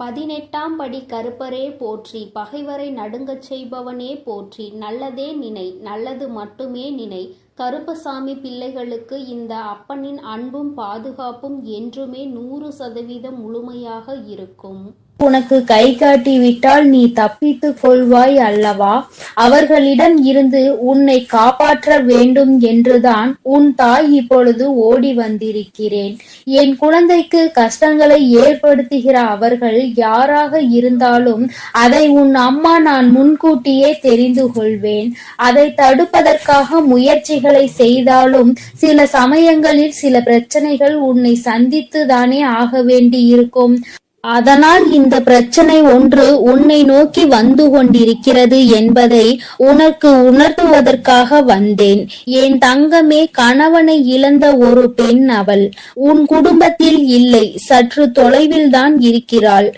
18ஆம் படி கருப்பரே போற்றி, பகைவரை நடுங்கச் செய்பவனே போற்றி, நல்லதே நினை, நல்லது மட்டுமே நினை. கருப்பசாமி பிள்ளைகளுக்கு இந்த அப்பனின் அன்பும் பாதுகாப்பும் என்றுமே 100% முழுமையாக இருக்கும். உனக்கு கை காட்டி விட்டால் நீ தப்பித்துக் கொள்வாய் அல்லவா? அவர்களிடம் இருந்து உன்னை காப்பாற்ற வேண்டும் என்றுதான் உன் தாய் இப்பொழுது ஓடி வந்திருக்கிறேன். என் குழந்தைக்கு கஷ்டங்களை ஏற்படுத்துகிற அவர்கள் யாராக இருந்தாலும் அதை உன் அம்மா நான் முன்கூட்டியே தெரிந்து கொள்வேன். அதை தடுப்பதற்காக முயற்சிகளை செய்தாலும் சில சமயங்களில் சில பிரச்சனைகள் உன்னை சந்தித்துதானே ஆக வேண்டி இருக்கும். அதனால் இந்த பிரச்சனை ஒன்று உன்னை நோக்கி வந்து கொண்டிருக்கிறது என்பதை உனக்கு உணர்த்துவதற்காக வந்தேன். என் தங்கமே, கணவனை இழந்த ஒரு பெண் அவள். உன் குடும்பத்தில் இல்லை, சற்று தொலைவில் தான் இருக்கிறாள்.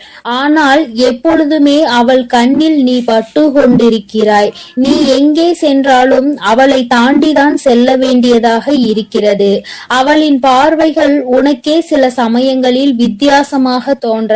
ஆனால் எப்பொழுதுமே அவள் கண்ணில் நீ பட்டு கொண்டிருக்கிறாய். நீ எங்கே சென்றாலும் அவளை தாண்டிதான் செல்ல வேண்டியதாக இருக்கிறது. அவளின் பார்வைகள் உனக்கே சில சமயங்களில் வித்தியாசமாக தோன்ற.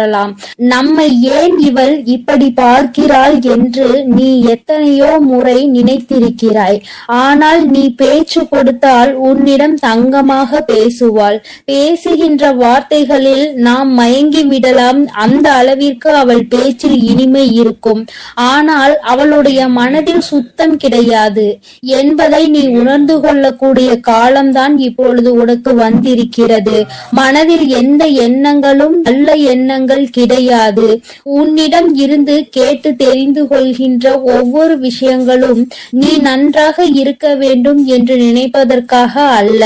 நம்மை ஏன் இவள் இப்படி பார்க்கிறாள் என்று நீ எத்தனையோ முறை நினைத்திருக்கிறாய். ஆனால் நீ பேச்சு கொடுத்தால் உன்னிடம் தங்கமாக பேசுவாள். பேசுகின்ற வார்த்தைகளில் நாம் மயங்கி விடலாம். அந்த அளவிற்கு அவள் பேச்சில் இனிமை இருக்கும். ஆனால் அவளுடைய மனதில் சுத்தம் கிடையாது என்பதை நீ உணர்ந்து கொள்ளக்கூடிய காலம்தான் இப்பொழுது உனக்கு வந்திருக்கிறது. மனதில் எந்த எண்ணங்களும் நல்ல எண்ணங்கள் கிடையாது. உன்னிடம் இருந்து கேட்டு தெரிந்து கொள்கின்ற ஒவ்வொரு விஷயங்களும் நீ நன்றாக இருக்க வேண்டும் என்று நினைப்பதற்காக அல்ல.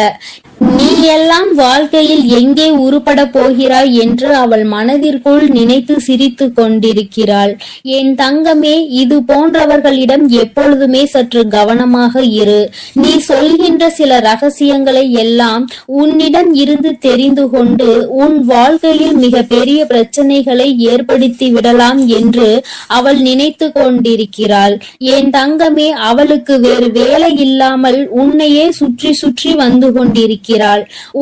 நீ எல்லாம் வாழ்க்கையில் எங்கே உருப்பட போகிறாய் என்று அவள் மனதிற்குள் நினைத்து சிரித்து கொண்டிருக்கிறாள். என் தங்கமே, இது போன்றவர்களிடம் எப்பொழுதுமே சற்று கவனமாக இரு. நீ சொல்கின்ற சில ரகசியங்களை எல்லாம் உன்னிடம் இருந்து தெரிந்து கொண்டு உன் வாழ்க்கையில் மிக பெரிய பிரச்சனைகளை ஏற்படுத்தி விடலாம் என்று அவள் நினைத்து கொண்டிருக்கிறாள். என் தங்கமே, அவளுக்கு வேறு வேலை இல்லாமல் உன்னையே சுற்றி சுற்றி வந்து கொண்டிருக்கிறாள்.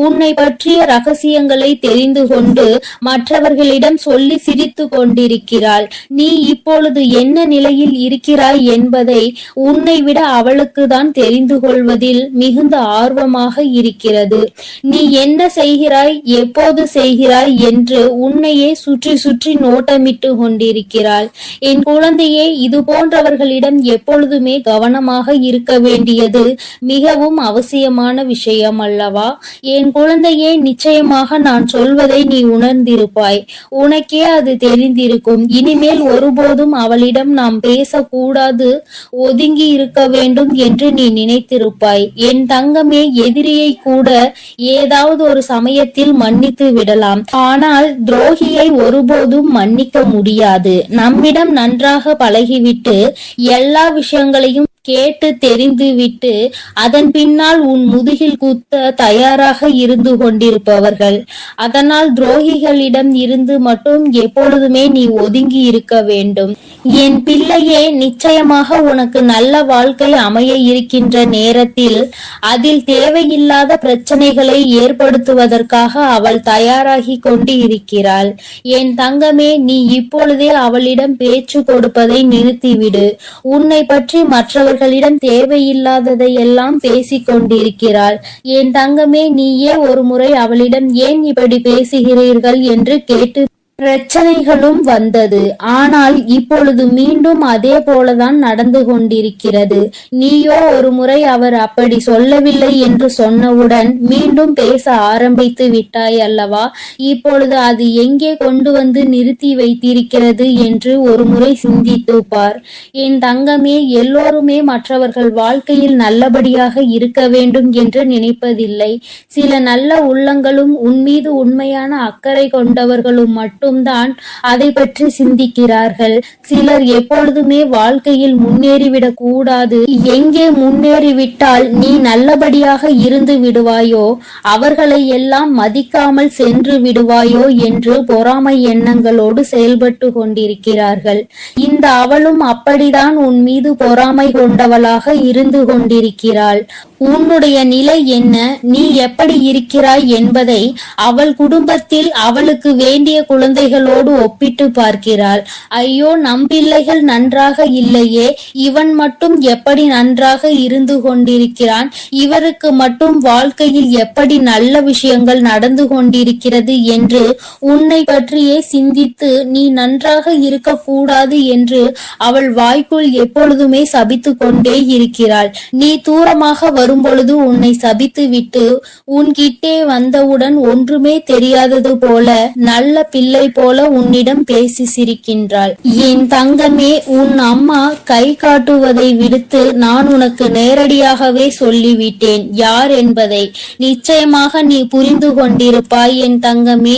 உன்னை பற்றிய ரகசியங்களை தெரிந்து கொண்டு மற்றவர்களிடம் சொல்லி சிரித்து கொண்டிருக்கிறாள். நீ இப்பொழுது என்ன நிலையில் இருக்கிறாய் என்பதை உன்னை விட அவளுக்கு தான் தெரிந்து கொள்வதில் மிகுந்த ஆர்வமாக இருக்கிறது. நீ என்ன செய்கிறாய், எப்போது செய்கிறாய் என்று உன்னையே சுற்றி சுற்றி நோட்டமிட்டு கொண்டிருக்கிறாள். என் குழந்தையே, இது போன்றவர்களிடம் எப்பொழுதுமே கவனமாக இருக்க வேண்டியது மிகவும் அவசியமான விஷயம் அல்லவா? என் குழந்தையே, நிச்சயமாக நான் சொல்வதை நீ உணர்ந்திருப்பாய். உனக்கே அது தெரிந்திருக்கும். இனிமேல் ஒருபோதும் அவளிடம் நாம் பேசக்கூடாது, ஒதுங்கி இருக்க வேண்டும் என்று நீ நினைத்திருப்பாய். என் தங்கமே, எதிரியை கூட ஏதாவது ஒரு சமயத்தில் மன்னித்து விடலாம். ஆனால் துரோகியை ஒருபோதும் மன்னிக்க முடியாது. நம்மிடம் நன்றாக பழகிவிட்டு எல்லா விஷயங்களையும் கேட்டு தெரிந்து விட்டு அதன் பின்னால் உன் முதுகில் குத்த தயாராக இருந்து கொண்டிருப்பவர்கள். அதனால் துரோகிகளிடம் இருந்து மட்டும் எப்பொழுதுமே நீ ஒதுங்கி இருக்க வேண்டும். என் பிள்ளையே, நிச்சயமாக உனக்கு நல்ல வாழ்க்கை அமைய இருக்கின்ற நேரத்தில் அதில் தேவையில்லாத பிரச்சனைகளை ஏற்படுத்துவதற்காக அவள் தயாராகி கொண்டு இருக்கிறாள். என் தங்கமே, நீ இப்பொழுதே அவளிடம் பேச்சு கொடுப்பதை நிறுத்திவிடு. உன்னை பற்றி மற்றவர்களிடம் தேவையில்லாததை எல்லாம் பேசிக் கொண்டிருக்கிறாள். என் தங்கமே, நீயே ஒரு முறை அவளிடம் ஏன் இப்படி பேசுகிறீர்கள் என்று கேட்டு பிரச்சனைகளும் வந்தது. ஆனால் இப்பொழுது மீண்டும் அதே போலதான் நடந்து கொண்டிருக்கிறது. நீயோ ஒரு முறை அவர் அப்படி சொல்லவில்லை என்று சொன்னவுடன் மீண்டும் பேச ஆரம்பித்து விட்டாய் அல்லவா? இப்பொழுது அது எங்கே கொண்டு வந்து நிறுத்தி வைத்திருக்கிறது என்று ஒரு முறை சிந்தித்து பார். என் தங்கமே, எல்லோருமே மற்றவர்கள் வாழ்க்கையில் நல்லபடியாக இருக்க வேண்டும் என்று நினைப்பதில்லை. சில நல்ல உள்ளங்களும் உன்மீது உண்மையான அக்கறை கொண்டவர்களும் மட்டும் தான் அதை பற்றி சிந்திக்கிறார்கள். சிலர் எப்பொழுதுமே வாழ்க்கையில் முன்னேறிவிடக் கூடாது, எங்கே முன்னேறிவிட்டால் நீ நல்லபடியாக இருந்து விடுவாயோ அவர்களை எல்லாம் மதிக்காமல் சென்று விடுவாயோ என்று பொறாமை எண்ணங்களோடு செயல்பட்டு கொண்டிருக்கிறார்கள். இந்த அவளும் அப்படிதான் உன் மீது பொறாமை கொண்டவளாக இருந்து கொண்டிருக்கிறாள். உன்னுடைய நிலை என்ன, நீ எப்படி இருக்கிறாய் என்பதை அவள் குடும்பத்தில் அவளுக்கு வேண்டிய குழந்தைகளோடு ஒப்பிட்டு பார்க்கிறாள். ஐயோ, நம் பிள்ளைகள் நன்றாக இல்லையே, இவன் மட்டும் எப்படி நன்றாக இருந்து கொண்டிருக்கிறான், இவருக்கு மட்டும் வாழ்க்கையில் எப்படி நல்ல விஷயங்கள் நடந்து கொண்டிருக்கிறது என்று உன்னை பற்றியே சிந்தித்து நீ நன்றாக இருக்கக்கூடாது என்று அவள் வாய்க்குள் எப்பொழுதுமே சபித்து கொண்டே இருக்கிறாள். நீ தூரமாக வரும்பொழுது உன்னை சபித்து விட்டு உன்கிட்டே வந்தவுடன் ஒன்றுமே தெரியாதது போல நல்ல பிள்ளை போல உன்னிடம் பேசி சிரிக்கின்றாள். என் தங்கமே, உன் அம்மா கை காட்டுவதை விடுத்து நான் உனக்கு நேரடியாகவே சொல்லிவிட்டேன் யார் என்பதை. நிச்சயமாக நீ புரிந்து கொண்டிருப்பாய் என் தங்கமே.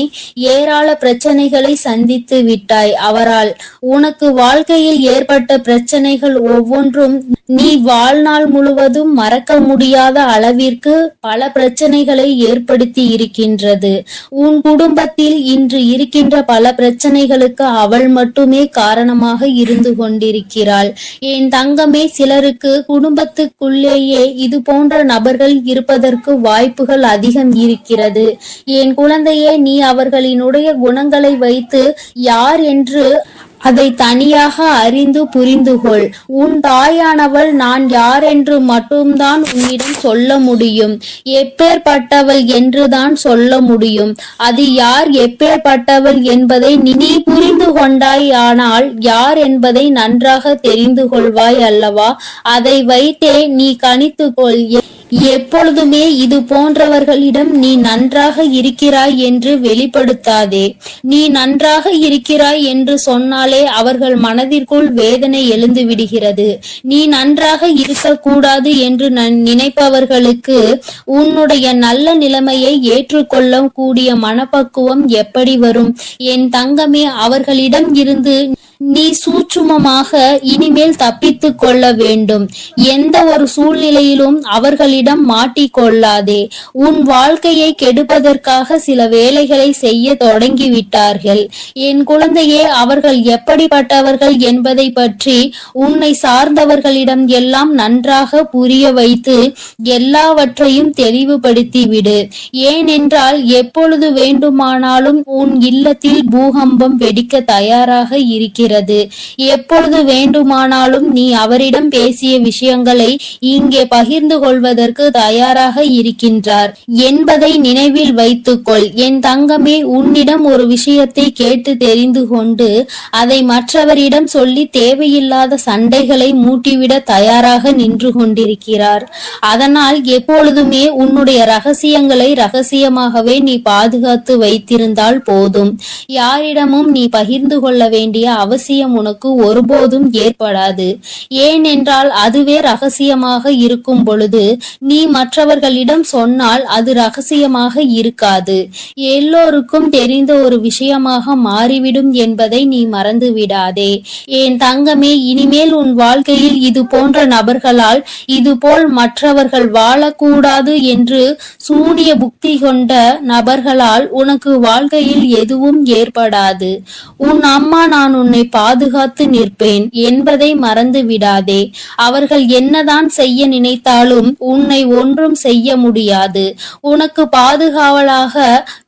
ஏராள பிரச்சனைகளை சந்தித்து விட்டாய் அவரால். உனக்கு வாழ்க்கையில் ஏற்பட்ட பிரச்சனைகள் ஒவ்வொன்றும் நீ வாழ்நாள் முழுவதும் மறக்க முடியாத அளவிற்கு பல பிரச்சனைகளை ஏற்படுத்தி இருக்கின்றது. உன் குடும்பத்தில் இன்று இருக்கின்ற பல பிரச்சனைகளுக்கு அவள் மட்டுமே காரணமாக இருந்து கொண்டிருக்கிறாள். என் தங்கமே, சிலருக்கு குடும்பத்துக்குள்ளேயே இது போன்ற நபர்கள் இருப்பதற்கு வாய்ப்புகள் அதிகம் இருக்கிறது. என் குழந்தையே, நீ அவர்களினுடைய குணங்களை வைத்து யார் என்று அதை தனியாக அறிந்து புரிந்து கொள். உன் தாயானவள் நான் யார் என்று மட்டும்தான் உன்னிடம் சொல்ல முடியும். எப்பேற்பட்டவள் என்றுதான் சொல்ல முடியும். அது யார், எப்பேற்பட்டவள் என்பதை நீ புரிந்து கொண்டாயானால் யார் என்பதை நன்றாக தெரிந்து கொள்வாய் அல்லவா? அதை வைத்தே நீ கணித்துக்கொள். எப்பொழுதுமே இது போன்றவர்களிடம் நீ நன்றாக இருக்கிறாய் என்று வெளிப்படுத்தாதே. நீ நன்றாக இருக்கிறாய் என்று சொன்னாலே அவர்கள் மனதிற்குள் வேதனை எழுந்து விடுகிறது. நீ நன்றாக இருக்கக்கூடாது என்று நினைப்பவர்களுக்கு உன்னுடைய நல்ல நிலைமையை ஏற்றுக்கொள்ள கூடிய மனப்பக்குவம் எப்படி வரும்? என் தங்கமே, அவர்களிடம் இருந்து நீ சூட்சுமமாக இனிமேல் தப்பித்து கொள்ள வேண்டும். எந்த ஒரு சூழ்நிலையிலும் அவர்களிடம் மாட்டிக்கொள்ளாதே. உன் வாழ்க்கையை கெடுப்பதற்காக சில வேலைகளை செய்ய தொடங்கிவிட்டார்கள். என் குழந்தையே, அவர்கள் எப்படிப்பட்டவர்கள் என்பதை பற்றி உன்னை சார்ந்தவர்களிடம் எல்லாம் நன்றாக புரிய வைத்து எல்லாவற்றையும் தெளிவுபடுத்தி விடு. ஏனென்றால் எப்பொழுது வேண்டுமானாலும் உன் இல்லத்தில் பூகம்பம் வெடிக்க தயாராக இருக்கிறது. எப்பொழுது வேண்டுமானாலும் நீ அவரிடம் பேசிய விஷயங்களை இங்கே பகிர்ந்து கொள்வதற்கு தயாராக இருக்கின்றார் என்பதை நினைவில் வைத்துக்கொள். என் தங்கமே, உன்னிடம் ஒரு விஷயத்தை கேட்டு தெரிந்து கொண்டு அதை மற்றவரிடம் சொல்லி தேவையில்லாத சண்டைகளை மூட்டிவிட தயாராக நின்று கொண்டிருக்கிறார். அதனால் எப்பொழுதுமே உன்னுடைய ரகசியங்களை ரகசியமாகவே நீ பாதுகாத்து வைத்திருந்தால் போதும். யாரிடமும் நீ பகிர்ந்து கொள்ள வேண்டிய அவசியம் உனக்கு ஒருபோதும் ஏற்படாது. ஏனென்றால் அதுவே ரகசியமாக இருக்கும் பொழுது நீ மற்றவர்களிடம் சொன்னால் அது ரகசியமாக இருக்காது, எல்லோருக்கும் தெரிந்த ஒரு விஷயமாக மாறிவிடும் என்பதை நீ மறந்து விடாதே. என் தங்கமே, இனிமேல் உன் வாழ்க்கையில் இது போன்ற நபர்களால் இதுபோல் மற்றவர்கள் வாழக்கூடாது என்று சூனிய புக்தி கொண்ட நபர்களால் உனக்கு வாழ்க்கையில் எதுவும் ஏற்படாது. உன் அம்மா நான் உன்னை பாதுகாத்து நிற்பேன் என்பதை மறந்து விடாதே. அவர்கள் என்னதான் செய்ய நினைத்தாலும் உன்னை ஒன்றும் செய்ய முடியாது. உனக்கு பாதுகாவலாக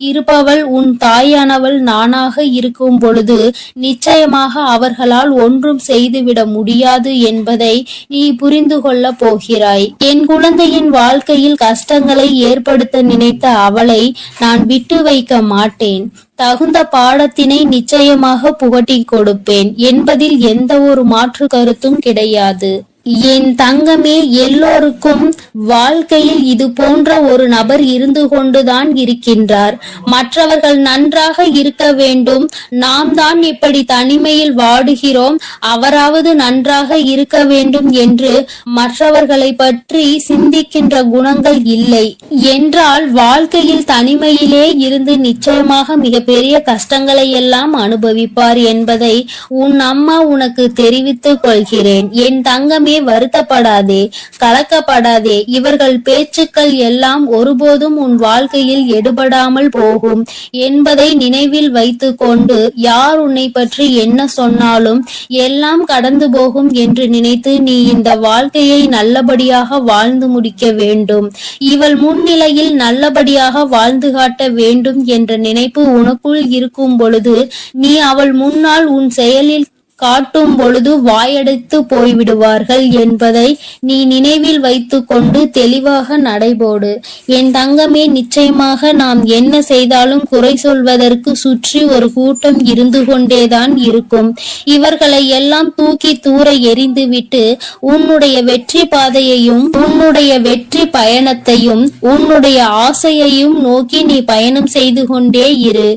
இருப்பவள் உன் தாயானவள் நானாக இருக்கும் பொழுது நிச்சயமாக அவர்களால் ஒன்றும் செய்துவிட முடியாது என்பதை நீ புரிந்து கொள்ள போகிறாய். என் குழந்தையின் வாழ்க்கையில் கஷ்டங்களை ஏற்படுத்த நினைத்த அவளை நான் விட்டு வைக்க மாட்டேன். தகுந்த பாடத்தினை நிச்சயமாக புகட்டி கொடுப்பேன் என்பதில் எந்த ஒரு மாற்று கருத்தும் கிடையாது. என் தங்கமே, எல்லோருக்கும் வாழ்க்கையில் இது போன்ற ஒரு நபர் இருந்து கொண்டுதான் இருக்கின்றார். மற்றவர்கள் நன்றாக இருக்க வேண்டும், நாம் தான் இப்படி தனிமையில் வாடுகிறோம், அவராவது நன்றாக இருக்க வேண்டும் என்று மற்றவர்களை பற்றி சிந்திக்கின்ற குணங்கள் இல்லை என்றால் வாழ்க்கையில் தனிமையிலே இருந்து நிச்சயமாக மிகப்பெரிய கஷ்டங்களை எல்லாம் அனுபவிப்பார் என்பதை உன் அம்மா உனக்கு தெரிவித்துக் கொள்கிறேன். என் தங்கமே, மனமே வருத்தப்படாதே, கலக்கப்படாதே. இவர்கள் பேச்சுக்கள் எல்லாம் ஒருபோதும் உன் வாழ்க்கையில் எடுபடாமல் போகும் என்பதை நினைவில் வைத்து கொண்டு யார் உன்னை பற்றி என்ன சொன்னாலும் எல்லாம் கடந்து போகும் என்று நினைத்து நீ இந்த வாழ்க்கையை நல்லபடியாக வாழ்ந்து முடிக்க வேண்டும். இவள் முன்னிலையில் நல்லபடியாக வாழ்ந்து காட்ட வேண்டும் என்ற நினைப்பு உனக்குள் இருக்கும் பொழுது நீ அவள் முன்னால் உன் செயலில் காட்டும் பொழுது வாயடைத்து போய்விடுவார்கள் என்பதை நீ நினைவில் வைத்து கொண்டு தெளிவாக நடைபோடு. என் தங்கமே, நிச்சயமாக நாம் என்ன செய்தாலும் குறை சொல்வதற்கு சுற்றி ஒரு கூட்டம் இருந்து கொண்டேதான் இருக்கும். இவர்களை எல்லாம் தூக்கி தூர எறிந்துவிட்டு உன்னுடைய வெற்றி பாதையையும் உன்னுடைய வெற்றி பயணத்தையும் உன்னுடைய ஆசையையும் நோக்கி நீ பயணம் செய்து கொண்டே இரு.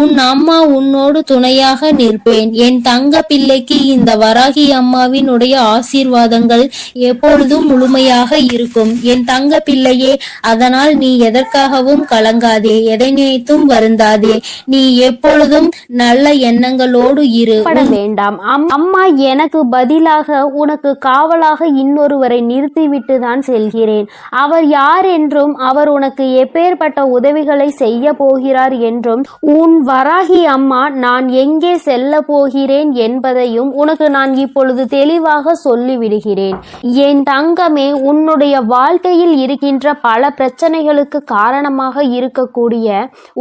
உன் அம்மா உன்னோடு துணையாக நிற்பேன். என் தங்க பிள்ளைக்கு இந்த வராகி அம்மாவினுடைய ஆசீர்வாதங்கள் எப்பொழுதும் முழுமையாக இருக்கும் என் தங்க பிள்ளையே. அதனால் நீ எதற்காகவும் கலங்காதே, எதை நினைத்தும் வருந்தாதே. நீ எப்பொழுதும் நல்ல எண்ணங்களோடு இரு. வேண்டாம். அம்மா எனக்கு பதிலாக உனக்கு காவலாக இன்னொருவரை நிறுத்திவிட்டு தான் செல்கிறேன். அவர் யார் என்றும் அவர் உனக்கு எப்பேற்பட்ட உதவிகளை செய்ய போகிறார் என்றும் உன் வராகி அம்மா நான் எங்கே செல்ல போகிறேன் என்பதையும் உனக்கு நான் இப்பொழுது தெளிவாக சொல்லிவிடுகிறேன். என் தங்கமே, உன்னுடைய வாழ்க்கையில் இருக்கின்ற பல பிரச்சனைகளுக்கு காரணமாக இருக்கக்கூடிய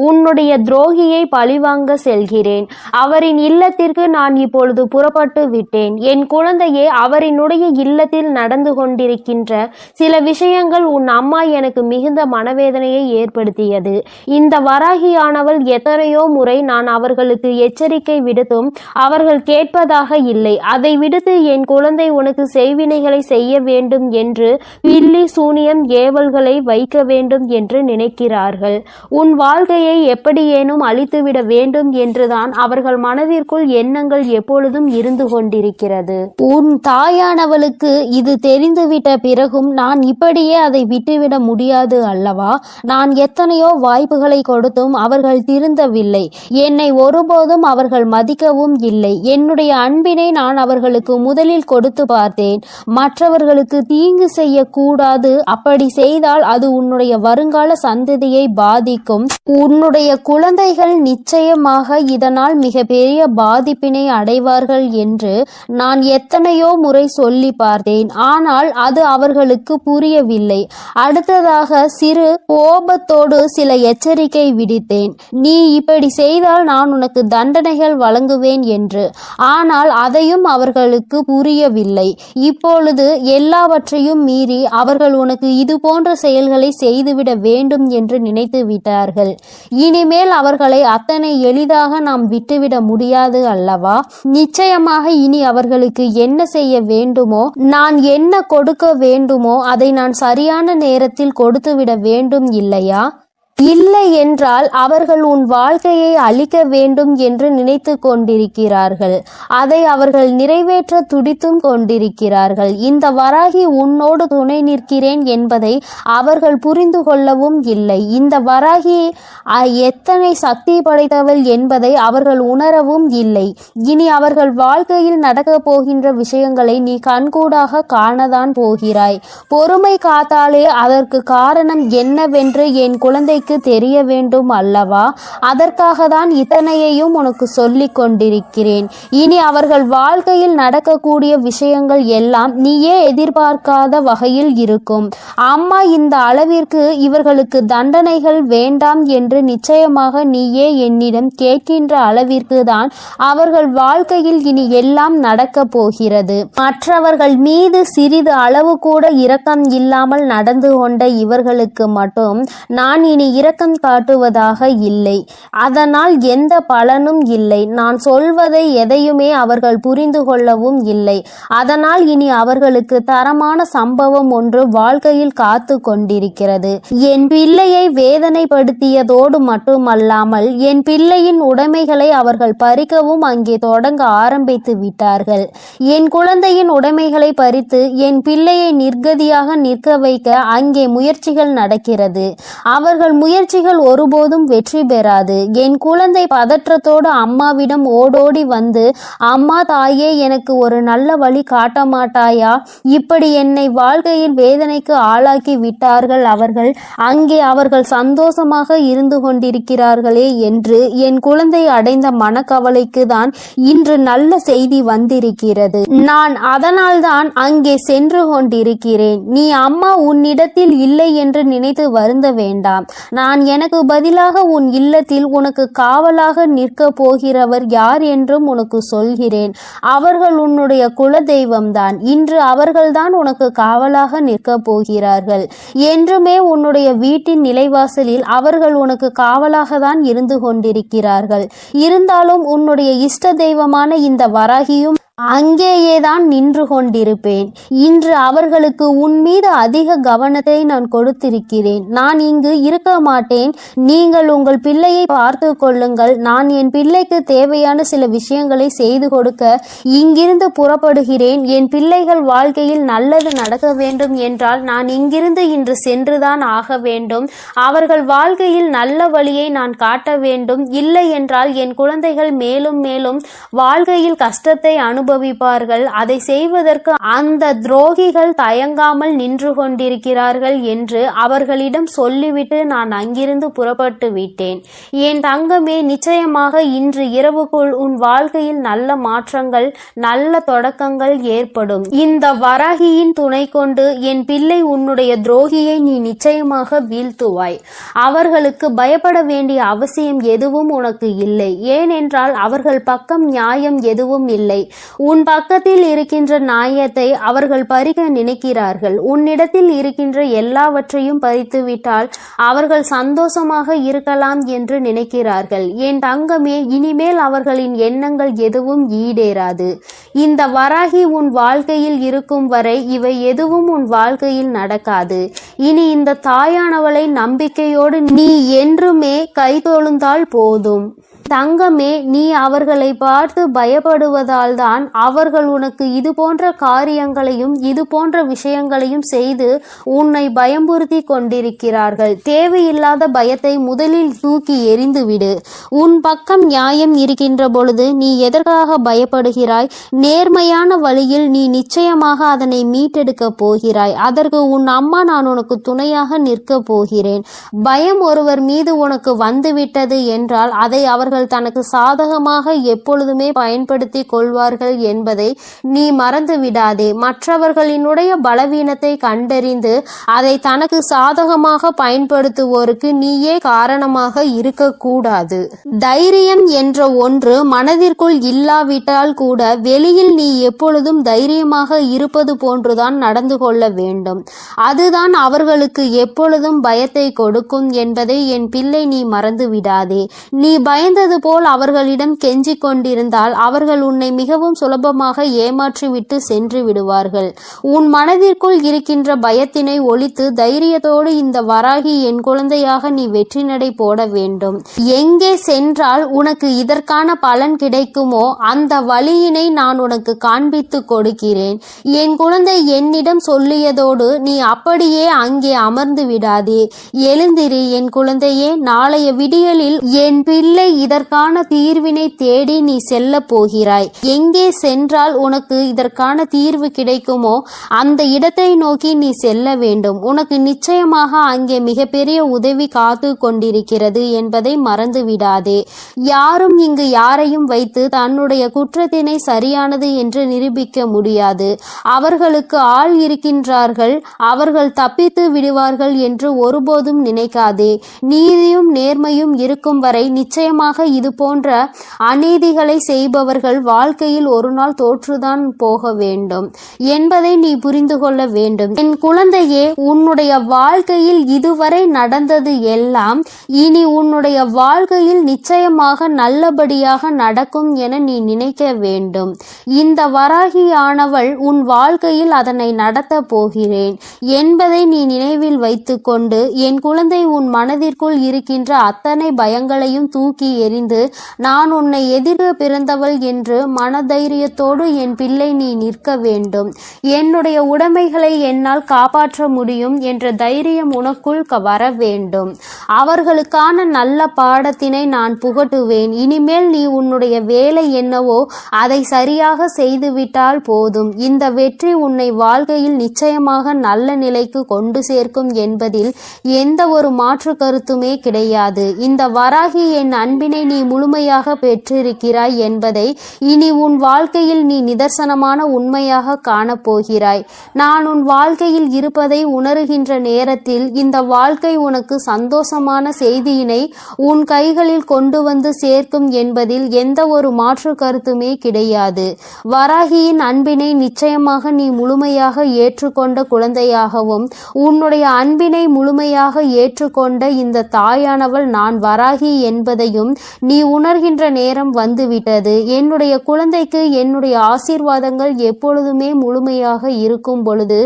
உன்னுடைய துரோகியை பழிவாங்க செல்கிறேன். அவரின் இல்லத்திற்கு நான் இப்பொழுது புறப்பட்டு விட்டேன். என் குழந்தையே, அவரினுடைய இல்லத்தில் நடந்து கொண்டிருக்கின்ற சில விஷயங்கள் உன் அம்மா எனக்கு மிகுந்த மனவேதனையை ஏற்படுத்தியது. இந்த வராகியானவள் எத்தனையோ முறை நான் அவர்களுக்கு எச்சரிக்கை விடுத்தும் அவர்கள் கேட்பதாக இல்லை. அதை விடுத்து என் குழந்தை உனக்கு செய்வினைகளை செய்ய வேண்டும் என்று பில்லி சூனியம் ஏவல்களை வைக்க வேண்டும் என்று நினைக்கிறார்கள். உன் வாழ்க்கையை எப்படியேனும் அழித்துவிட வேண்டும் என்றுதான் அவர்கள் மனதிற்குள் எண்ணங்கள் எப்பொழுதும் இருந்து கொண்டிருக்கிறது. உன் தாயானவளுக்கு இது தெரிந்துவிட்ட பிறகும் நான் இப்படியே அதை விட்டுவிட முடியாது அல்லவா? நான் எத்தனையோ வாய்ப்புகளை கொடுத்தும் அவர்கள் திருந்தவில்லை. என்னை ஒருபோதும் அவர்கள் மதிக்கவும் இல்லை. என்னுடைய அன்பினை நான் அவர்களுக்கு முதலில் கொடுத்து பார்த்தேன். மற்றவர்களுக்கு தீங்கு செய்யக்கூடாது, அப்படி செய்தால் அது உன்னுடைய வருங்கால சந்ததியை பாதிக்கும். உன்னுடைய குழந்தைகள் நிச்சயமாக இதனால் மிக பெரிய பாதிப்பினை அடைவார்கள் என்று நான் எத்தனையோ முறை சொல்லி பார்த்தேன். ஆனால் அது அவர்களுக்கு புரியவில்லை. அடுத்ததாக சிறு கோபத்தோடு சில எச்சரிக்கை விடுத்தேன். நீ இப்படி செய்தால் நான் உனக்கு தண்டனைகள் வழங்குவேன் என்று. ஆனால் அதையும் அவர்களுக்கு புரியவில்லை. இப்பொழுது எல்லாவற்றையும் மீறி அவர்கள் உனக்கு இது போன்ற செயல்களை செய்துவிட வேண்டும் என்று நினைத்து விட்டார்கள். இனிமேல் அவர்களை அத்தனை எளிதாக நாம் விட்டுவிட முடியாது அல்லவா? நிச்சயமாக இனி அவர்களுக்கு என்ன செய்ய வேண்டுமோ, நான் என்ன கொடுக்க வேண்டுமோ அதை நான் சரியான நேரத்தில் கொடுத்துவிட வேண்டும் இல்லையா? இல்லை என்றால் அவர்கள் உன் வாழ்க்கையை அழிக்க வேண்டும் என்று நினைத்து கொண்டிருக்கிறார்கள். அதை அவர்கள் நிறைவேற்ற துடித்தும் கொண்டிருக்கிறார்கள். இந்த வராகி உன்னோடு துணை நிற்கிறேன் என்பதை அவர்கள் புரிந்து கொள்ளவும் இல்லை. இந்த வராகி எத்தனை சக்தி படைத்தவள் என்பதை அவர்கள் உணரவும் இல்லை. இனி அவர்கள் வாழ்க்கையில் நடக்கப் போகின்ற விஷயங்களை நீ கண்கூடாக காணதான் போகிறாய். பொறுமை காத்தாலே அதற்கு காரணம் என்னவென்று என் குழந்தை தெரிய வேண்டும் அல்லவா? அதற்காக தான் இத்தனையையும் உனக்கு சொல்லிக் கொண்டிருக்கிறேன். இனி அவர்கள் வாழ்க்கையில் நடக்கக்கூடிய விஷயங்கள் எல்லாம் நீயே எதிர்பார்க்காத வகையில் இருக்கும். அம்மா இந்த அளவிற்கு இவர்களுக்கு தண்டனைகள் வேண்டாம் என்று நிச்சயமாக நீயே என்னிடம் கேட்கின்ற அளவிற்கு தான் அவர்கள் வாழ்க்கையில் இனி எல்லாம் நடக்க போகிறது. மற்றவர்கள் மீது சிறிது அளவு கூட இரக்கம் இல்லாமல் நடந்து கொண்ட இவர்களுக்கு மட்டும் நான் இனி இரக்கம் காட்டுவதாக இல்லை. அதனால் எந்த பலனும் இல்லை. நான் சொல்வதை எதையுமே அவர்கள் புரிந்து கொள்ளவும் இல்லை. அதனால் இனி அவர்களுக்கு தரமான சம்பவம் ஒன்று வாழ்க்கையில் காத்து கொண்டிருக்கிறது. என் பிள்ளையை வேதனைப்படுத்தியதோடு மட்டுமல்லாமல் என் பிள்ளையின் உடைமைகளை அவர்கள் பறிக்கவும் அங்கே தொடங்க ஆரம்பித்து விட்டார்கள். என் குழந்தையின் உடைமைகளை பறித்து என் பிள்ளையை நிர்கதியாக நிற்க வைக்க அங்கே முயற்சிகள் நடக்கிறது. அவர்கள் முயற்சிகள் ஒருபோதும் வெற்றி பெறாது. என் குழந்தை பதற்றத்தோடு அம்மாவிடம் ஓடோடி வந்து, அம்மா தாயே, எனக்கு ஒரு நல்ல வழி காட்ட மாட்டாயா? இப்படி என்னை வாழ்க்கையில் வேதனைக்கு ஆளாக்கி விட்டார்கள் அவர்கள். அங்கே அவர்கள் சந்தோஷமாக இருந்து கொண்டிருக்கிறார்களே என்று என் குழந்தை அடைந்த மனக்கவலைக்கு தான் இன்று நல்ல செய்தி வந்திருக்கிறது. நான் அதனால்தான் அங்கே சென்று கொண்டிருக்கிறேன். நீ அம்மா உன்னிடத்தில் இல்லை என்று நினைத்து வருந்த வேண்டாம். நான் எனக்கு பதிலாக உன் இல்லத்தில் உனக்கு காவலாக நிற்க போகிறவர் யார் என்றும் உனக்கு சொல்கிறேன். அவர்கள் உன்னுடைய குல தெய்வம்தான். இன்று அவர்கள்தான் உனக்கு காவலாக நிற்க போகிறார்கள். என்றுமே உன்னுடைய வீட்டின் நிலைவாசலில் அவர்கள் உனக்கு காவலாக தான் இருந்து கொண்டிருக்கிறார்கள். இருந்தாலும் உன்னுடைய இஷ்ட தெய்வமான இந்த வராகியும் அங்கேயேதான் நின்று கொண்டிருப்பேன். இன்று அவர்களுக்கு உன் மீது அதிக கவனத்தை நான் கொடுத்திருக்கிறேன். நான் இங்கு இருக்க மாட்டேன். நீங்கள் உங்கள் பிள்ளையை பார்த்து கொள்ளுங்கள். நான் என் பிள்ளைக்கு தேவையான சில விஷயங்களை செய்து கொடுக்க இங்கிருந்து புறப்படுகிறேன். என் பிள்ளைகள் வாழ்க்கையில் நல்லது நடக்க வேண்டும் என்றால் நான் இங்கிருந்து இன்று சென்றுதான் ஆக வேண்டும். அவர்கள் வாழ்க்கையில் நல்ல வழியை நான் காட்ட வேண்டும். இல்லை என்றால் என் குழந்தைகள் மேலும் மேலும் வாழ்க்கையில் கஷ்டத்தை அனுபவிப்பார்கள். அதை செய்வதற்கு அந்த துரோகிகள் தயங்காமல் நின்று கொண்டிருக்கிறார்கள் என்று அவர்களிடம் சொல்லிவிட்டு நான் அங்கிருந்து புறப்பட்டு விட்டேன். என் தங்கமே, நிச்சயமாக இன்று இரவுக்குள் உன் வாழ்க்கையில் நல்ல மாற்றங்கள், நல்ல தொடக்கங்கள் ஏற்படும். இந்த வராகியின் துணை கொண்டு என் பிள்ளை உன்னுடைய துரோகியை நீ நிச்சயமாக வீழ்த்துவாய். அவர்களுக்கு பயப்பட வேண்டிய அவசியம் எதுவும் உனக்கு இல்லை. ஏனென்றால் அவர்கள் பக்கம் நியாயம் எதுவும் இல்லை. உன் பக்கத்தில் இருக்கின்ற நியாயத்தை அவர்கள் பறிக்க நினைக்கிறார்கள். உன்னிடத்தில் இருக்கின்ற எல்லாவற்றையும் பறித்துவிட்டால் அவர்கள் சந்தோஷமாக இருக்கலாம் என்று நினைக்கிறார்கள். என் தங்கமே, இனிமேல் அவர்களின் எண்ணங்கள் எதுவும் ஈடேறாது. இந்த வராகி உன் வாழ்க்கையில் இருக்கும் வரை இவை எதுவும் உன் வாழ்க்கையில் நடக்காது. இனி இந்த தாயானவளை நம்பிக்கையோடு நீ என்றுமே கைதொழுந்தால் போதும். தங்கமே, நீ அவர்களை பார்த்து பயப்படுவதால் தான் அவர்கள் உனக்கு இது போன்ற காரியங்களையும் இது போன்ற விஷயங்களையும் செய்து உன்னை பயமுறுத்தி கொண்டிருக்கிறார்கள். தேவையில்லாத பயத்தை முதலில் தூக்கி எறிந்துவிடு. உன் பக்கம் நியாயம் இருக்கின்ற பொழுது நீ எதற்காக பயப்படுகிறாய்? நேர்மையான வழியில் நீ நிச்சயமாக அதனை மீட்டெடுக்க போகிறாய். அதற்கு உன் அம்மா நான் உனக்கு துணையாக நிற்க போகிறேன். பயம் ஒருவர் மீது உனக்கு வந்துவிட்டது என்றால் அதை அவர்கள் தனக்கு சாதகமாக எப்பொழுதுமே பயன்படுத்தி கொள்வார்கள் என்பதை நீ மறந்து விடாதே. மற்றவர்களினுடைய பலவீனத்தை கண்டறிந்து அதை தனக்கு சாதகமாக பயன்படுத்துவோருக்கு நீயே காரணமாக இருக்கக்கூடாது. தைரியம் என்ற ஒன்று மனதிற்குள் இல்லாவிட்டால் கூட வெளியில் நீ எப்பொழுதும் தைரியமாக இருப்பது போன்றுதான் நடந்து கொள்ள வேண்டும். அதுதான் அவர்களுக்கு எப்பொழுதும் பயத்தை கொடுக்கும் என்பதை என் பிள்ளை நீ மறந்து விடாதே. நீ பயந்தது போல் அவர்களிடம் கெஞ்சிக் கொண்டிருந்தால் அவர்கள் உன்னை மிகவும் சுலபமாக ஏமாற்றிவிட்டு சென்று விடுவார்கள். உன் மனதிற்குள் இருக்கின்ற பயத்தினை ஒழித்து தைரியத்தோடு இந்த வராகி என் குழந்தையாக நீ வெற்றி நடை போட வேண்டும். எங்கே சென்றால் உனக்கு இதற்கான பலன் கிடைக்குமோ அந்த வழியினை நான் உனக்கு காண்பித்து கொடுக்கிறேன். என் குழந்தை என்னிடம் சொல்லியதோடு நீ அப்படியே அங்கே அமர்ந்து விடாதே. எழுந்திரு என் குழந்தையே. நாளைய விடியலில் என் பிள்ளை இதற்கான தீர்வினை தேடி நீ செல்ல போகிறாய். எங்கே சென்றால் உனக்கு இதற்கான தீர்வு கிடைக்குமோ அந்த இடத்தை நோக்கி நீ செல்ல வேண்டும். உனக்கு நிச்சயமாக அங்கே மிகப்பெரிய உதவி காத்து கொண்டிருக்கிறது என்பதை மறந்து விடாதே. யாரும் இங்கு யாரையும் வைத்து தன்னுடைய குற்றத்தினை சரியானது என்று நிரூபிக்க முடியாது. அவர்களுக்கு ஆள் இருக்கின்றார்கள், அவர்கள் தப்பித்து விடுவார்கள் என்று ஒருபோதும் நினைக்காதே. நீதியும் நேர்மையும் இருக்கும் வரை நிச்சயமாக இது போன்ற அநீதிகளை செய்பவர்கள் வாழ்க்கையில் ஒரு நாள் தோற்றுதான் போக வேண்டும் என்பதை நீ புரிந்து கொள்ள வேண்டும். என் குழந்தையே, உன்னுடைய வாழ்க்கையில் இதுவரை நடந்தது எல்லாம் இனி உன்னுடைய வாழ்க்கையில் நிச்சயமாக நல்லபடியாக நடக்கும் என நீ நினைக்க வேண்டும். இந்த வராகியானவள் உன் வாழ்க்கையில் அதனை நடத்த போகிறேன் என்பதை நீ நினைவில் வைத்துக்கொண்டு என் குழந்தை உன் மனதிற்குள் இருக்கின்ற அத்தனை பயங்களையும் தூக்கி எறிந்து நான் உன்னை எதிர பிறந்தவள் என்று மனதைரியத்தோடு என் பிள்ளை நீ நிற்க வேண்டும். என்னுடைய உடைமைகளை என்னால் காப்பாற்ற முடியும் என்ற தைரியம் உனக்குள் வர வேண்டும். அவர்களுக்கான நல்ல பாடத்தினை நான் புகட்டுவேன். இனிமேல் நீ உன்னுடைய வேலை என்னவோ அதை சரியாக செய்துவிட்டால் போதும். இந்த வெற்றி உன்னை வாழ்க்கையில் நிச்சயமாக நல்ல நிலைக்கு கொண்டு சேர்க்கும் என்பதில் எந்த ஒரு மாற்று கருத்துமே கிடையாது. இந்த வராகி என் அன்பினை நீ முழுமையாக பெற்றிருக்கிறாய் என்பதை இனி உன் வாழ்க்கையில் நீ நிதர்சனமான உண்மையாக காணப்போகிறாய். நான் உன் வாழ்க்கையில் இருப்பதை உணர்கின்ற நேரத்தில் இந்த வாழ்க்கை உனக்கு சந்தோஷமான செய்தியினை உன் கைகளில் கொண்டு வந்து சேர்க்கும் என்பதில் எந்த ஒரு மாற்று கருத்துமே கிடையாது. வராகியின் அன்பினை நிச்சயமாக நீ முழுமையாக ஏற்றுக்கொண்ட குழந்தையாகவும் உன்னுடைய அன்பினை முழுமையாக ஏற்றுக்கொண்ட இந்த தாயானவள் நான் வராகி என்பதையும் நீ உணர்கின்ற நேரம் வந்துவிட்டது. என்னுடைய குழந்தைக்கு என்னுடைய ஆசீர்வாதங்கள் எப்பொழுதுமே முழுமையாக இருக்கும் பொழுது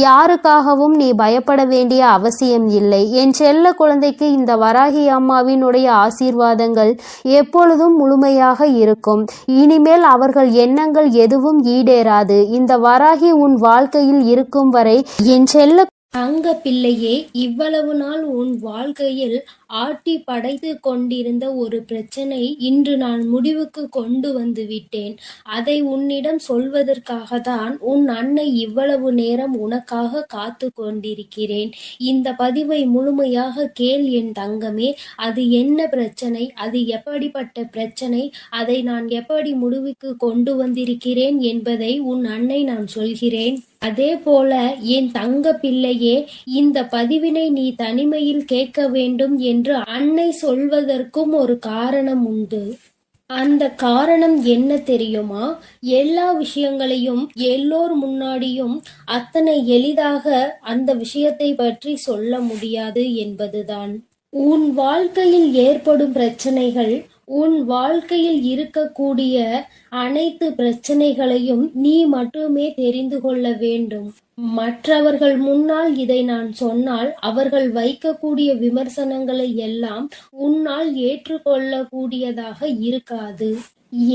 யாருக்காகவும் நீ பயப்பட வேண்டிய அவசியம் இல்லை. என் செல்ல குழந்தைக்கு இந்த வராகி அம்மாவினுடைய ஆசீர்வாதங்கள் எப்பொழுதும் முழுமையாக இருக்கும். இனிமேல் அவர்கள் எண்ணங்கள் எதுவும் ஈடேறாது. இந்த வராகி உன் வாழ்க்கையில் இருக்கும் வரை என் செல்ல தங்க பிள்ளையே, இவ்வளவு நாள் உன் வாழ்க்கையில் ஆட்டி படைத்து கொண்டிருந்த ஒரு பிரச்சனை இன்று நான் முடிவுக்கு கொண்டு வந்து விட்டேன். அதை உன்னிடம் சொல்வதற்காக தான் உன் அன்னை இவ்வளவு நேரம் உனக்காக காத்து கொண்டிருக்கிறேன். இந்த பதிவை முழுமையாக கேள் என் தங்கமே. அது என்ன பிரச்சனை, அது எப்படிப்பட்ட பிரச்சனை, அதை நான் எப்படி முடிவுக்கு கொண்டு வந்திருக்கிறேன் என்பதை உன் அன்னை நான் சொல்கிறேன். அதே போல என் தங்க பிள்ளையே, இந்த பதிவினை நீ தனிமையில் கேட்க வேண்டும் என்று அன்னை சொல்வதற்கும் ஒரு காரணம் உண்டு. அந்த காரணம் என்ன தெரியுமா? எல்லா விஷயங்களையும் எல்லோர் முன்னாடியும் அத்தனை எளிதாக அந்த விஷயத்தை பற்றி சொல்ல முடியாது என்பதுதான். உன் வாழ்க்கையில் ஏற்படும் பிரச்சனைகள், உன் வாழ்க்கையில் இருக்கக்கூடிய அனைத்து பிரச்சனைகளையும் நீ மட்டுமே தெரிந்து கொள்ள வேண்டும். மற்றவர்கள் முன்னால் இதை நான் சொன்னால் அவர்கள் வைக்கக்கூடிய விமர்சனங்களை எல்லாம் உன்னால் ஏற்றுக்கொள்ளக்கூடியதாக இருக்காது.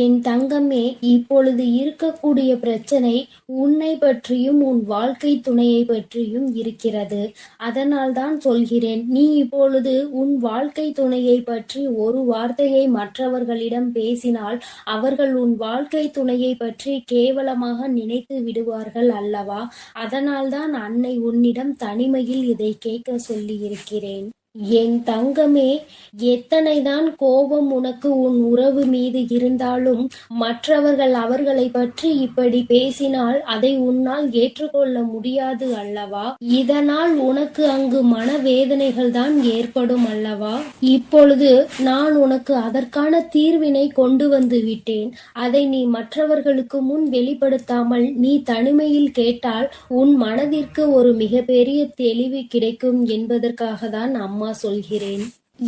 என் தங்கமே, இப்பொழுது இருக்கக்கூடிய பிரச்சனை உன்னை பற்றியும் உன் வாழ்க்கை துணையை பற்றியும் இருக்கிறது. அதனால் தான் சொல்கிறேன், நீ இப்பொழுது உன் வாழ்க்கை துணையை பற்றி ஒரு வார்த்தையை மற்றவர்களிடம் பேசினால் அவர்கள் உன் வாழ்க்கை துணையை பற்றி கேவலமாக நினைத்து விடுவார்கள் அல்லவா? அதனால்தான் அன்னை உன்னிடம் தனிமையில் இதை கேட்க சொல்லி இருக்கிறேன். என் தங்கமே, எத்தனைதான் கோபம் உனக்கு உன் உறவு மீது இருந்தாலும் மற்றவர்கள் அவர்களை பற்றி இப்படி பேசினால் அதை உன்னால் ஏற்றுக்கொள்ள முடியாது அல்லவா? இதனால் உனக்கு அங்கு மனவேதனைகள் தான் ஏற்படும் அல்லவா? இப்பொழுது நான் உனக்கு அதற்கான தீர்வினை கொண்டு வந்து விட்டேன். அதை நீ மற்றவர்களுக்கு முன் வெளிப்படுத்தாமல் நீ தனிமையில் கேட்டால் உன் மனதிற்கு ஒரு மிகப்பெரிய தெளிவு கிடைக்கும் என்பதற்காக தான் அம்மா சொல்கிறேன்.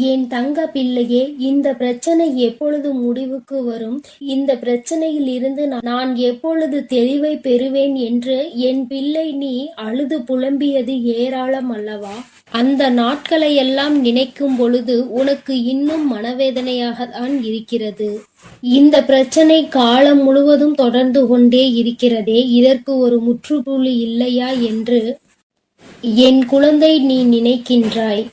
என் தங்க பிள்ளையே, இந்த பிரச்சனை எப்பொழுது முடிவுக்கு வரும், இந்த பிரச்சனையில் இருந்து நான் எப்பொழுது தெளிவை பெறுவேன் என்று என் பிள்ளை நீ அழுது புலம்பியது ஏராளம் அல்லவா? அந்த நாட்களை எல்லாம் நினைக்கும் பொழுது உனக்கு இன்னும் மனவேதனையாக தான் இருக்கிறது. இந்த பிரச்சனை காலம் முழுவதும் தொடர்ந்து கொண்டே இருக்கிறதே, இதற்கு ஒரு முற்றுப்புள்ளி இல்லையா என்று என் குழந்தை நீ நினைக்கின்றாய்.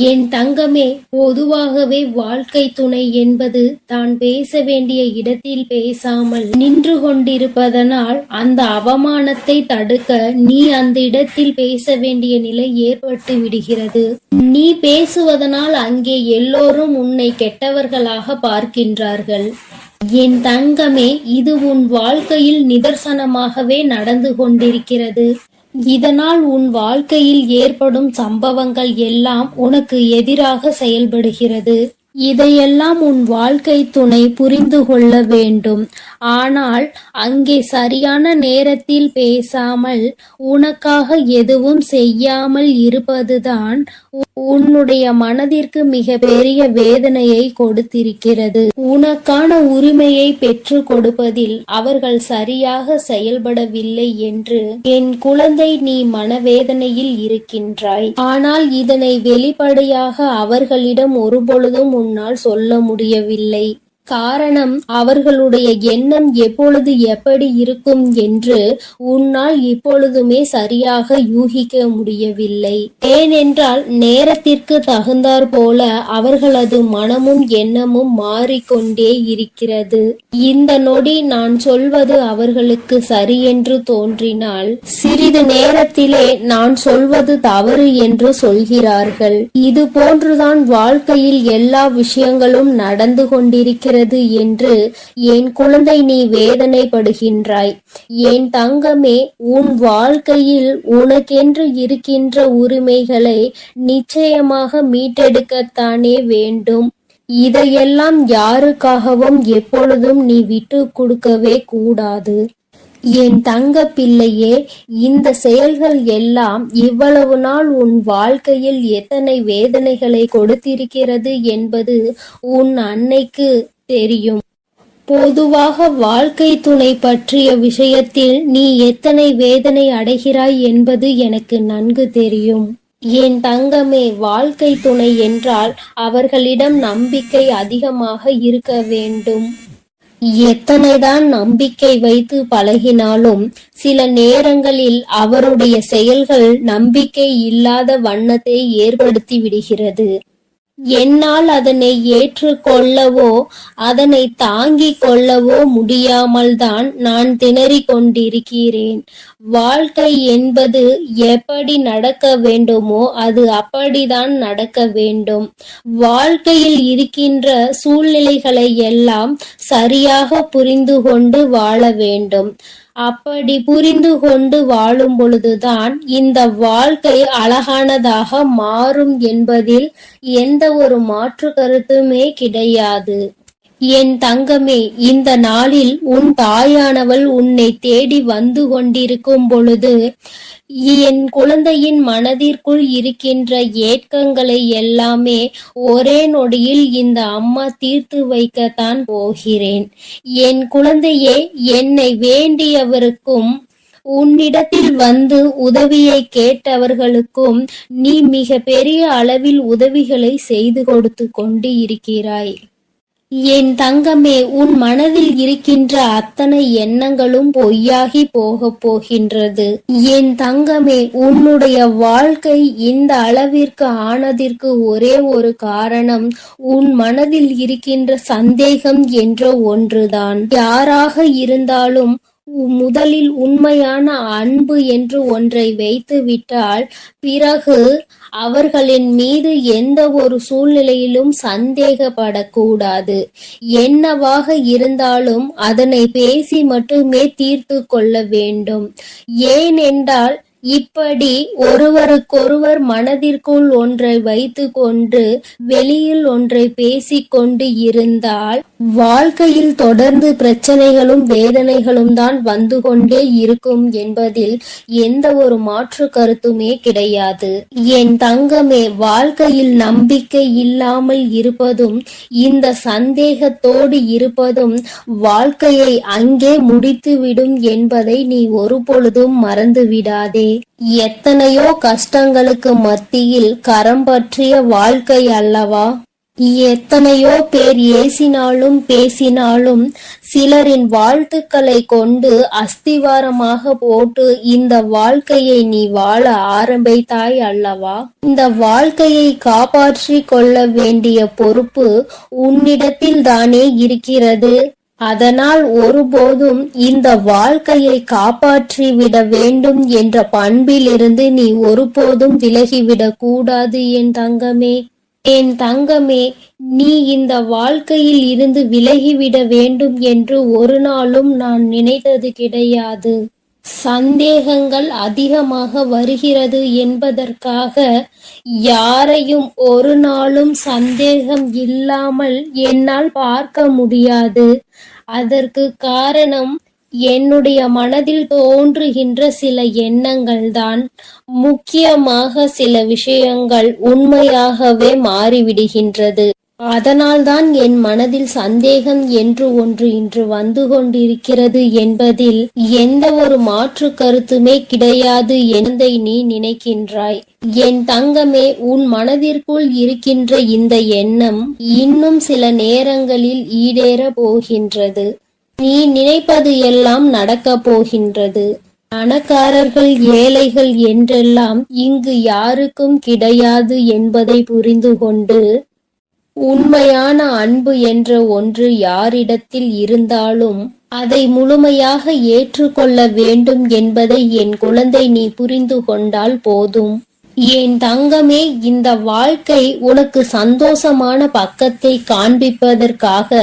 என் தங்கமே, பொதுவாகவே வாழ்க்கை துணை என்பது தான் பேச வேண்டிய இடத்தில் பேசாமல் நின்று கொண்டிருப்பதனால் அந்த அவமானத்தை தடுக்க நீ அந்த இடத்தில் பேச வேண்டிய நிலை ஏற்பட்டு விடுகிறது. நீ பேசுவதனால் அங்கே எல்லோரும் உன்னை கெட்டவர்களாக பார்க்கின்றார்கள். என் தங்கமே, இது உன் வாழ்க்கையில் நிதர்சனமாகவே நடந்து கொண்டிருக்கிறது. இதனால் உன் வாழ்க்கையில் ஏற்படும் சம்பவங்கள் எல்லாம் உனக்கு எதிராக செயல்படுகிறது. இதையெல்லாம் உன் வாழ்க்கை துணை புரிந்து கொள்ள வேண்டும். ஆனால் அங்கே சரியான நேரத்தில் பேசாமல் உனக்காக எதுவும் செய்யாமல் இருப்பதுதான் உன்னுடைய மனதிற்கு மிக பெரிய வேதனையை கொடுத்திருக்கிறது. உனக்கான உரிமையை பெற்று கொடுப்பதில் அவர்கள் சரியாக செயல்படவில்லை என்று என் குழந்தை நீ மனவேதனையில் இருக்கின்றாய். ஆனால் இதனை வெளிப்படையாக அவர்களிடம் ஒருபொழுதும் உன்னால் சொல்ல முடியவில்லை. காரணம், அவர்களுடைய எண்ணம் எப்பொழுது எப்படி இருக்கும் என்று உன்னால் இப்பொழுதுமே சரியாக யூகிக்க முடியவில்லை. ஏனென்றால் நேரத்திற்கு தகுந்தாற் போல அவர்களது மனமும் எண்ணமும் மாறிக்கொண்டே இருக்கிறது. இந்த நொடி நான் சொல்வது அவர்களுக்கு சரியென்று தோன்றினால் சிறிது நேரத்திலே நான் சொல்வது தவறு என்று சொல்கிறார்கள். இது போன்றுதான் வாழ்க்கையில் எல்லா விஷயங்களும் நடந்து கொண்டிருக்கிறது என்று என் குழந்தை நீ வேதனைப்படுகின்றாய். என் தங்கமே, உன் வாழ்க்கையில் உனக்கென்று இருக்கின்ற உரிமைகளை நிச்சயமாக மீட்டெடுக்கத்தானே வேண்டும். இதையெல்லாம் யாருக்காகவும் எப்பொழுதும் நீ விட்டு கொடுக்கவே கூடாது. என் தங்க பிள்ளையே, இந்த செயல்கள் எல்லாம் இவ்வளவு நாள் உன் வாழ்க்கையில் எத்தனை வேதனைகளை கொடுத்திருக்கிறது என்பது உன் அன்னைக்கு தெரியும். பொதுவாக வாழ்க்கை துணை பற்றிய விஷயத்தில் நீ எத்தனை வேதனை அடைகிறாய் என்பது எனக்கு நன்கு தெரியும். என் தங்கமே, வாழ்க்கை துணை என்றால் அவர்களிடம் நம்பிக்கை அதிகமாக இருக்க வேண்டும். எத்தனைதான் நம்பிக்கை வைத்து பழகினாலும் சில நேரங்களில் அவருடைய செயல்கள் நம்பிக்கை இல்லாத வண்ணத்தை ஏற்படுத்தி விடுகிறது. என்னால் அதனை ஏற்றுக்கொள்ளவோ அதனை தாங்கிக் கொள்ளவோ முடியாமல் தான் நான் திணறிக் கொண்டிருக்கிறேன். வாழ்க்கை என்பது எப்படி நடக்க வேண்டுமோ அது அப்படிதான் நடக்க வேண்டும். வாழ்க்கையில் இருக்கின்ற சூழ்நிலைகளை எல்லாம் சரியாக புரிந்து கொண்டு வாழ வேண்டும். அப்படி புரிந்து கொண்டு வாழும் பொழுதுதான் இந்த வாழ்க்கை அழகானதாக மாறும் என்பதில் எந்த ஒரு மாற்று கருத்துமே கிடையாது. என் தங்கமே, இந்த நாளில் உன் தாயானவள் உன்னை தேடி வந்து கொண்டிருக்கும் பொழுது என் குழந்தையின் மனதிற்குள் இருக்கின்ற ஏக்கங்களை எல்லாமே ஒரே நொடியில் இந்த அம்மா தீர்த்து வைக்கத்தான் போகிறேன். என் குழந்தையே, என்னை வேண்டியவருக்கும் உன்னிடத்தில் வந்து உதவியை கேட்டவர்களுக்கும் நீ மிக பெரிய அளவில் உதவிகளை செய்து கொடுத்து கொண்டு இருக்கிறாய். என் தங்கமே, உன் மனதில் இருக்கின்ற அத்தனை எண்ணங்களும் பொய்யாகி போக போகின்றது. என் தங்கமே, உன்னுடைய வாழ்க்கை இந்த அளவிற்கு ஆனதற்கு ஒரே ஒரு காரணம் உன் மனதில் இருக்கின்ற சந்தேகம் என்ற ஒன்றுதான். யாராக இருந்தாலும் முதலில் உண்மையான அன்பு என்று ஒன்றை வைத்து விட்டால் பிறகு அவர்களின் மீது எந்த ஒரு சூழ்நிலையிலும் சந்தேகப்படக்கூடாது. என்னவாக இருந்தாலும் அதனை பேசி மட்டுமே தீர்த்து கொள்ள வேண்டும். ஏனென்றால் இப்படி ஒருவருக்கொருவர் மனதிற்குள் ஒன்றை வைத்து கொண்டு வெளியில் ஒன்றை பேசிக்கொண்டு இருந்தால் வாழ்க்கையில் தொடர்ந்து பிரச்சனைகளும் வேதனைகளும் தான் வந்து கொண்டே இருக்கும் என்பதில் எந்த ஒரு மாற்று கருத்துமே கிடையாது. என் தங்கமே, வாழ்க்கையில் நம்பிக்கை இல்லாமல் இருப்பதும் இந்த சந்தேகத்தோடு இருப்பதும் வாழ்க்கையை அங்கே முடித்துவிடும் என்பதை நீ ஒருபொழுதும் மறந்து விடாதே. எத்தனையோ கஷ்டங்களுக்கு மத்தியில் கரம் பற்றிய வாழ்க்கை அல்லவா? எத்தனையோ பேர் ஏசினாலும் பேசினாலும் சிலரின் வாழ்த்துக்களை கொண்டு அஸ்திவாரமாக போட்டு இந்த வாழ்க்கையை நீ வாழ ஆரம்பித்தாய் அல்லவா? இந்த வாழ்க்கையை காப்பாற்றி கொள்ள வேண்டிய பொறுப்பு உன்னிடத்தில் தானே இருக்கிறது. அதனால் ஒருபோதும் இந்த வாழ்க்கையை காப்பாற்றி விட வேண்டும் என்ற பண்பிலிருந்து நீ ஒருபோதும் விலகிவிடக் கூடாது. என் தங்கமே, என் தங்கமே, நீ இந்த வாழ்க்கையில் இருந்து விலகிவிட வேண்டும் என்று ஒரு நாளும் நான் நினைத்தது கிடையாது. சந்தேகங்கள் அதிகமாக வருகிறது என்பதற்காக யாரையும் ஒரு நாளும் சந்தேகம் இல்லாமல் என்னால் பார்க்க முடியாது. அதற்கு காரணம் என்னுடைய மனதில் தோன்றுகின்ற சில எண்ணங்கள் தான். முக்கியமாக சில விஷயங்கள் உண்மையாகவே மாறிவிடுகின்றது. அதனால்தான் என் மனதில் சந்தேகம் என்று ஒன்று இன்று வந்து கொண்டிருக்கிறது என்பதில் எந்த ஒரு மாற்று கருத்துமே கிடையாது என்பதை நீ நினைக்கின்றாய். என் தங்கமே, உன் மனதிற்குள் இருக்கின்ற இந்த எண்ணம் இன்னும் சில நேரங்களில் ஈடேற போகின்றது. நீ நினைப்பது எல்லாம் நடக்கப் போகின்றது. பணக்காரர்கள் ஏழைகள் என்றெல்லாம் இங்கு யாருக்கும் கிடையாது என்பதை புரிந்து கொண்டு, உண்மையான அன்பு என்ற ஒன்று யாரிடத்தில் இருந்தாலும் அதை முழுமையாக ஏற்றுக்கொள்ள வேண்டும் என்பதை என் குழந்தை நீ புரிந்து கொண்டால் போதும். என் தங்கமே, இந்த வாழ்க்கை உனக்கு சந்தோஷமான பக்கத்தை காண்பிப்பதற்காக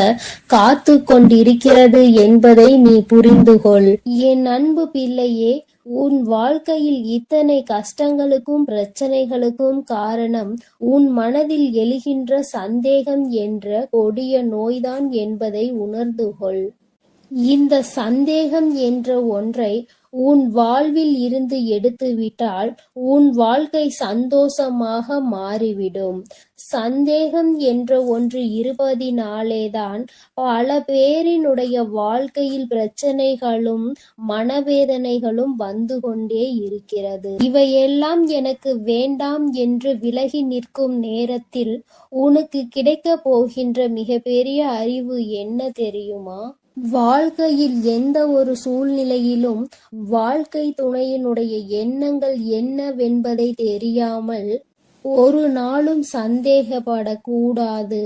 காத்து கொண்டிருக்கிறது என்பதை நீ புரிந்து கொள். என் அன்பு பிள்ளையே, உன் வாழ்க்கையில் இத்தனை கஷ்டங்களுக்கும் பிரச்சனைகளுக்கும் காரணம் உன் மனதில் எழுகின்ற சந்தேகம் என்ற கொடிய நோய்தான் என்பதை உணர்ந்து கொள். இந்த சந்தேகம் என்ற ஒன்றை உன் வாழ்வில் இருந்து எடுத்துவிட்டால் உன் வாழ்க்கை சந்தோஷமாக மாறிவிடும். சந்தேகம் என்ற ஒன்று இருப்பதினாலேதான் பல பேரினுடைய வாழ்க்கையில் பிரச்சனைகளும் மனவேதனைகளும் வந்து கொண்டே இருக்கிறது. இவையெல்லாம் எனக்கு வேண்டாம் என்று விலகி நிற்கும் நேரத்தில் உனக்கு கிடைக்க போகின்ற மிகப்பெரிய அறிவு என்ன தெரியுமா? வாழ்க்கையில் எந்த ஒரு சூழ்நிலையிலும் வாழ்க்கை துணையினுடைய எண்ணங்கள் என்னவென்பதை தெரியாமல் ஒரு நாளும் சந்தேகப்படக்கூடாது.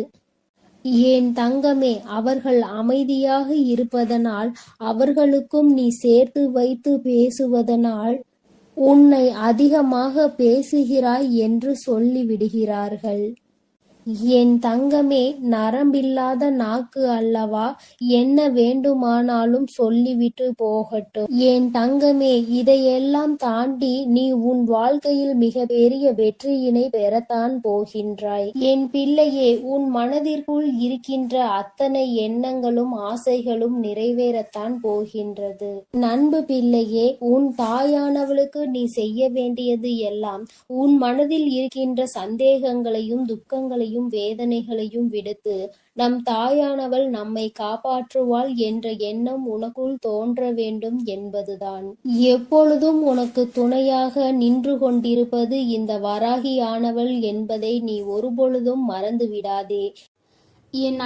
என் தங்கமே, அவர்கள் அமைதியாக இருப்பதனால், அவர்களுக்கும் நீ சேர்த்து வைத்து பேசுவதனால் உன்னை அதிகமாக பேசுகிறாய் என்று சொல்லிவிடுகிறார்கள். என் தங்கமே, நரம்பில்லாத நாக்கு அல்லவா, என்ன வேண்டுமானாலும் சொல்லிவிட்டு போகட்டும். என் தங்கமே, இதையெல்லாம் தாண்டி நீ உன் வாழ்க்கையில் மிக பெரிய வெற்றியினை பெறத்தான் போகின்றாய். என் பிள்ளையே, உன் மனதிற்குள் இருக்கின்ற அத்தனை எண்ணங்களும் ஆசைகளும் நிறைவேறத்தான் போகின்றது. நண்பு பிள்ளையே, உன் தாயானவளுக்கு நீ செய்ய வேண்டியது எல்லாம் உன் மனதில் இருக்கின்ற சந்தேகங்களையும் துக்கங்களையும் வேதனைகளையும் விடுத்து நம் தாயானவள் நம்மை காப்பாற்றுவாள் என்ற எண்ணம் உனக்குள் தோன்ற வேண்டும் என்பதுதான். எப்பொழுதும் உனக்கு துணையாக நின்று கொண்டிருப்பது இந்த வராகியானவள் என்பதை நீ ஒருபொழுதும் மறந்து விடாதே. என்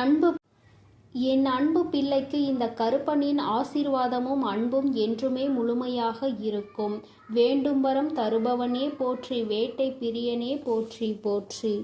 அன்பு பிள்ளைக்கு இந்த கருப்பனின் ஆசீர்வாதமும் அன்பும் என்றுமே முழுமையாக இருக்கும். வேண்டும் வரம் தருபவனே போற்றி, வேட்டை பிரியனே போற்றி போற்றி.